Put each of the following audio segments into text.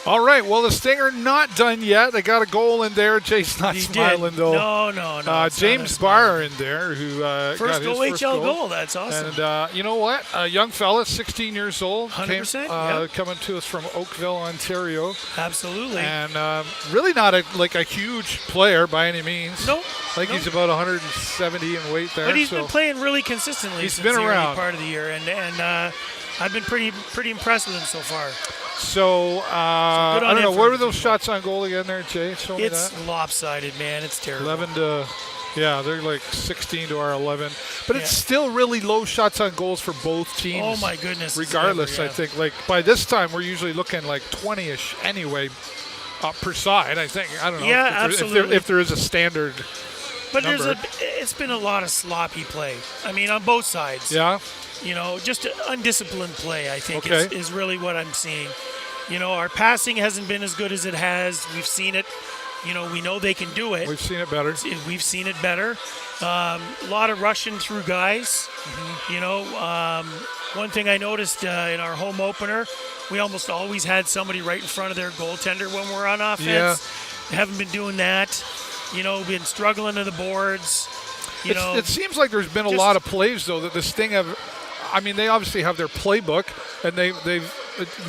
All right, well, the Sting are not done yet. They got a goal in there. Jay's not smiling, though. No. James Barr in there, who first got his OHL first goal. That's awesome. And you know what? A young fella, 16 years old, 100%, coming to us from Oakville, Ontario. Absolutely. And really not a huge player by any means. Nope. He's about 170 in weight there. But he's been playing really consistently since the early part of the year, and I've been pretty impressed with him so far. So, I don't know. What were those shots on goal again there, Jay? Show me that. It's lopsided, man. It's terrible. 11 to, they're like 16 to our 11. But it's still really low shots on goals for both teams. Oh, my goodness. Regardless, I think. By this time, we're usually looking like 20-ish anyway per side, I think. I don't know. Yeah, absolutely. If there is a standard But number. it's been a lot of sloppy play. I mean, on both sides. Yeah. Just undisciplined play, I think, is really what I'm seeing. Our passing hasn't been as good as it has. We've seen it. We know they can do it. We've seen it better. A lot of rushing through guys. One thing I noticed in our home opener, we almost always had somebody right in front of their goaltender when we're on offense. Yeah. They haven't been doing that. Been struggling to the boards. It seems like there's been a lot of plays, though, that the Sting have. I mean, they obviously have their playbook, and it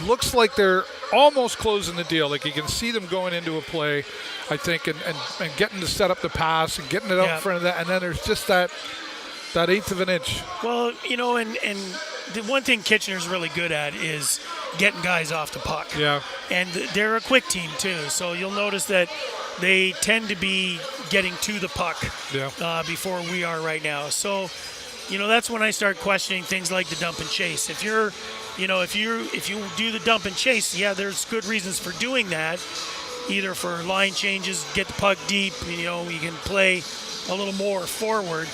looks like they're almost closing the deal. Like you can see them going into a play, I think, and getting to set up the pass and getting it out in front of that. And then there's just that eighth of an inch. Well, and the one thing Kitchener's really good at is getting guys off the puck. Yeah. And they're a quick team, too. So you'll notice that they tend to be getting to the puck before we are right now. So, that's when I start questioning things like the dump and chase. If you do the dump and chase, there's good reasons for doing that, either for line changes, get the puck deep, you can play a little more forward.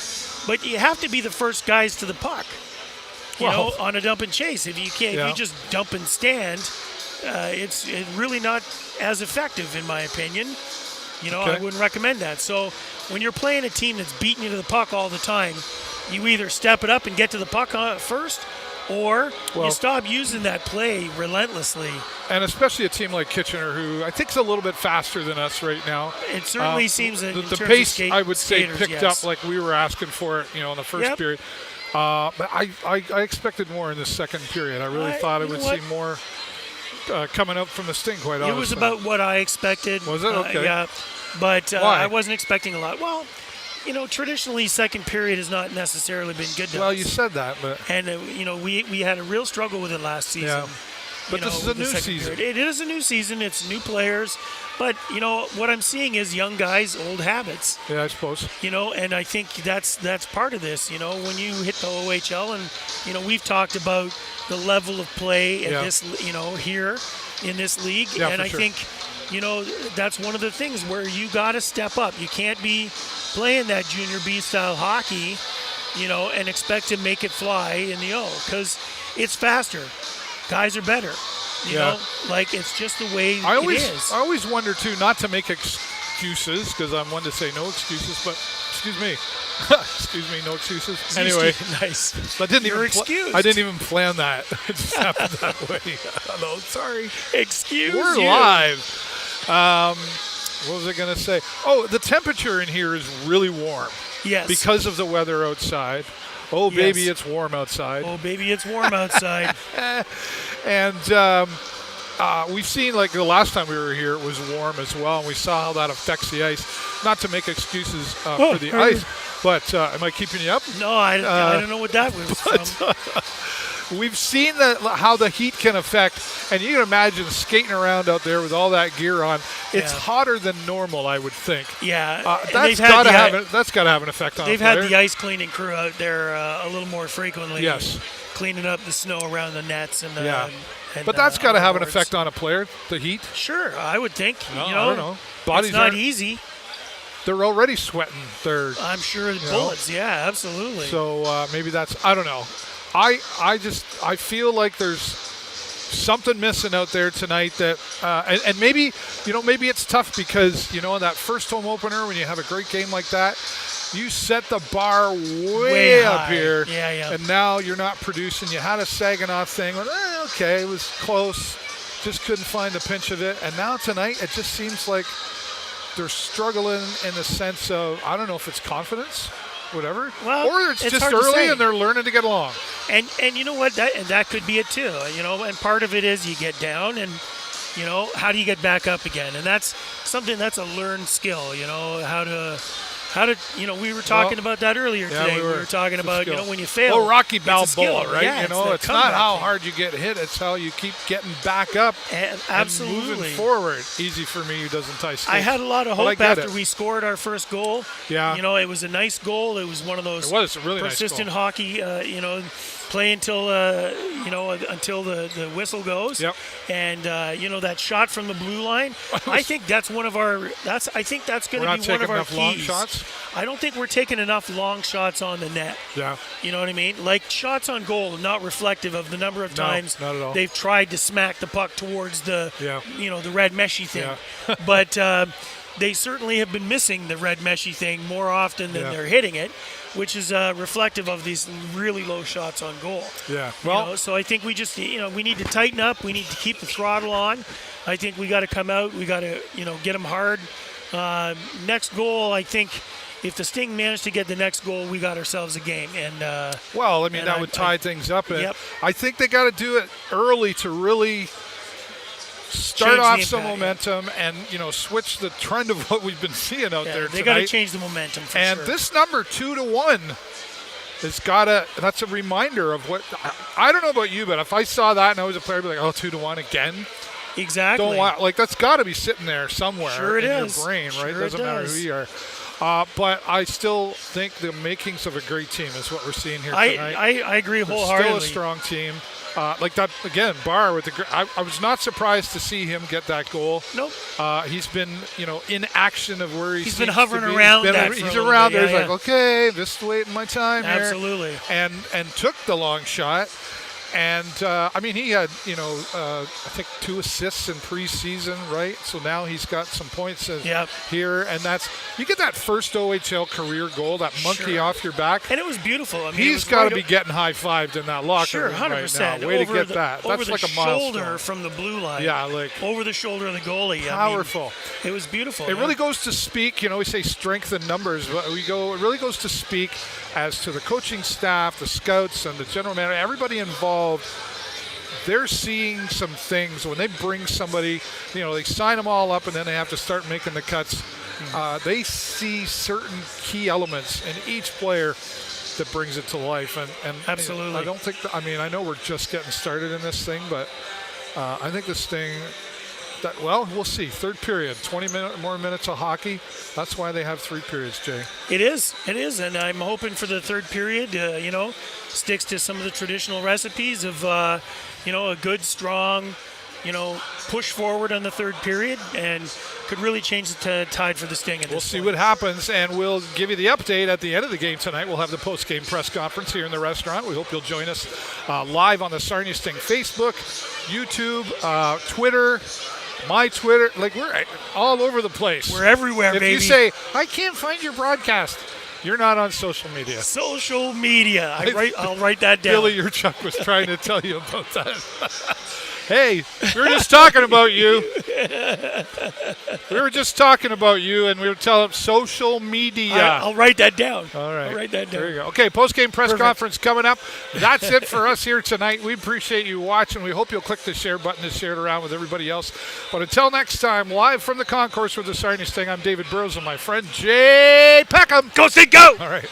But you have to be the first guys to the puck, on a dump and chase. If you just dump and stand, it's really not as effective, in my opinion. I wouldn't recommend that. So when you're playing a team that's beating you to the puck all the time, you either step it up and get to the puck first, or you stop using that play relentlessly. And especially a team like Kitchener, who I think is a little bit faster than us right now. It certainly seems that the pace, I would say, picked up like we were asking for it, in the first period. But I expected more in the second period. I really thought I would see more coming up from the Sting, quite honestly. It was about what I expected. Was it? Okay. Yeah, but I wasn't expecting a lot. Well, traditionally, second period has not necessarily been good to us. Well, you said that, but... And, we had a real struggle with it last season. Yeah. But this is a new season. Period. It is a new season. It's new players. But, what I'm seeing is young guys, old habits. Yeah, I suppose. And I think that's part of this. When you hit the OHL, and, we've talked about the level of play at this, here in this league. Yeah, and I think, that's one of the things where you got to step up. You can't be playing that junior B style hockey, and expect to make it fly in the O, because it's faster. Guys are better. You know, it's just the way it is. I always wonder, too, not to make excuses, because I'm one to say no excuses, but excuse me. Excuse me, no excuses. Anyway. Nice. I didn't even plan that. It just happened that way. Hello, sorry. We're live. What was I going to say? Oh, the temperature in here is really warm. Yes. Because of the weather outside. Oh, baby, it's warm outside. Oh, baby, it's warm outside. And we've seen, like, the last time we were here, it was warm as well, and we saw how that affects the ice. Not to make excuses for the ice, but am I keeping you up? No, I don't know what that was from. We've seen how the heat can affect, and you can imagine skating around out there with all that gear on. It's hotter than normal, I would think. Yeah, that's got to have an effect on. They've had the ice cleaning crew out there a little more frequently. Yes, cleaning up the snow around the nets and but that's got to have an effect on a player, the heat. Sure, I would think. I don't know. Bodies it's not easy. They're already sweating. I'm sure bullets. Yeah, absolutely. So maybe that's. I don't know. I feel like there's something missing out there tonight that and maybe it's tough because in that first home opener when you have a great game like that, you set the bar way up here, and now you're not producing. You had a Saginaw thing, okay, it was close, just couldn't find the pinch of it. And now tonight, it just seems like they're struggling in the sense of, I don't know if it's confidence, whatever, well, or it's just early and they're learning to get along. And you know what, that could be it too, and part of it is you get down and, how do you get back up again? And that's something that's a learned skill, how to, we were talking about that earlier today. We were talking about, when you fail. Well, Rocky Balboa, right? Yeah, it's not how hard you get hit. It's how you keep getting back up absolutely. And moving forward. Easy for me who doesn't tie skates. I had a lot of hope after we scored our first goal. Yeah. It was a nice goal. It was one of those really persistent nice hockey, play until until the whistle goes. Yep. And that shot from the blue line, I think that's one of our. I think that's going to be one of our keys. Long shots? I don't think we're taking enough long shots on the net. Yeah. You know what I mean? Like shots on goal, not reflective of the number of times not at all. they've tried to smack the puck towards the the red meshy thing. Yeah. But they certainly have been missing the red meshy thing more often than they're hitting it, which is reflective of these really low shots on goal. Yeah. Well, so I think we just we need to tighten up. We need to keep the throttle on. I think we got to come out. We got to get them hard. Next goal, I think. If the Sting managed to get the next goal, we got ourselves a game. And that would tie things up. Yep. I think they got to do it early to really start off some momentum and switch the trend of what we've been seeing out there. They got to change the momentum. And this number 2-1 has got to. That's a reminder of what I don't know about you, but if I saw that and I was a player, I'd be like, 2-1 again. Exactly. Don't want that's got to be sitting there somewhere in your brain, right? Sure Doesn't matter who you are. But I still think the makings of a great team is what we're seeing here tonight. I agree wholeheartedly. Still a strong team. Like that, again, Barr with I was not surprised to see him get that goal. Nope. He's been, in action of where he's been hovering around that He's around there. He's like, okay, just waiting my time here. Absolutely. And took the long shot. And, he had, I think 2 assists in preseason, right? So now he's got some points here. And you get that first OHL career goal, that monkey off your back. And it was beautiful. He's got to be getting high-fived in that locker room 100%. Right now. Way to get that. That's like a milestone. Over the shoulder from the blue line. Yeah, like. Over the shoulder of the goalie. Powerful. It was beautiful. It really goes to speak, we say strength in numbers. It really goes to speak as to the coaching staff, the scouts, and the general manager, everybody involved. They're seeing some things when they bring somebody, they sign them all up and then they have to start making the cuts. They see certain key elements in each player that brings it to life. And absolutely. I don't think, I know we're just getting started in this thing, but I think this thing, we'll see. Third period, 20 more minutes of hockey. That's why they have 3 periods, Jay. It is, and I'm hoping for the third period, sticks to some of the traditional recipes of, a good, strong, push forward on the third period and could really change the tide for the Sting. We'll see what happens, and we'll give you the update at the end of the game tonight. We'll have the post-game press conference here in the restaurant. We hope you'll join us live on the Sarnia Sting Facebook, YouTube, Twitter, my Twitter. Like, we're all over the place. We're everywhere, baby. If you say, I can't find your broadcast, you're not on social media. Social media. I'll write that down. Billy Urchuk was trying to tell you about that. Hey, we were just talking about you. We were just talking about you, and we were telling social media. I'll write that down. All right. I'll write that down. There you go. Okay, post-game press conference coming up. That's it for us here tonight. We appreciate you watching. We hope you'll click the share button to share it around with everybody else. But until next time, live from the concourse with the Sarnia Sting, I'm David Burrows and my friend Jay Peckham. Go Sting, go! All right.